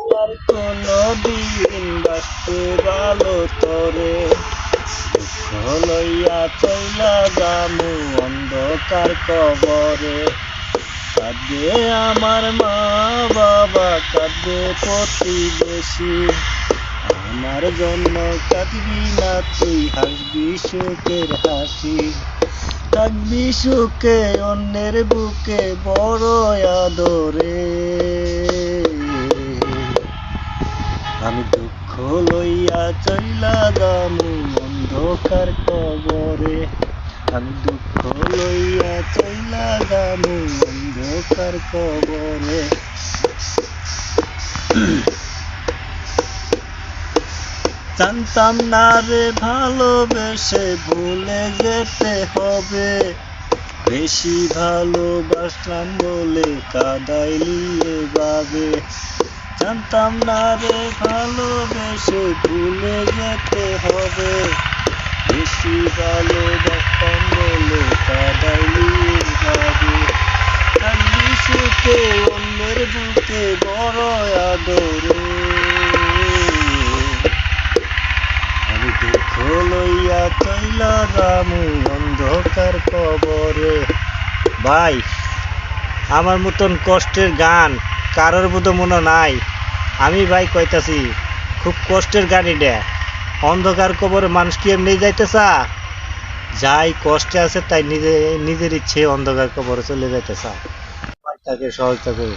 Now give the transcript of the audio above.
আর কোনদিন বাঁচতে ভালো তরে, দুঃখ লইয়া চইলা যামু অন্ধকার কবরে। কাঁদে আমার মা বাবা, কাঁদে প্রতিবেশী, আমার জন্য কাঁদবি না তুই, হাসবি সুখের হাসি। থাকবি সুখে অন্যের বুকে বড় আদরে। আমি দুঃখ লইয়া চইলা যামু অন্ধকার কবরে, আমি দুঃখ লইয়া চইলা যামু অন্ধকার কবরে। জানতাম না রে ভালোবেসে ভুলে যেতে হবে, বেশি ভালোবাসলাম বলে কাঁদাইলি এভাবে। জানতাম না রে ভালোবেসে ভুলে যেতে হবে, বেশি ভালোবাসতাম বলে কাঁদাইলি এভাবে। থাকবি সুখে অন্যের বুকে বড় আদরে, আমি দুঃখ লইয়া চইলা যামু অন্ধকার কবরে। ভাই, আমার মতন কষ্টের গান কারোর বোধ মনে নাই। আমি ভাই কইতাছি খুব কষ্টের গান এটা। অন্ধকার কবরে মানুষ কি এমনি যাইতে চা? যাই কষ্টে আছে তাই নিজের ইচ্ছে অন্ধকার কবরে চলে যাইতে চা। তাকে সহজ থাকে।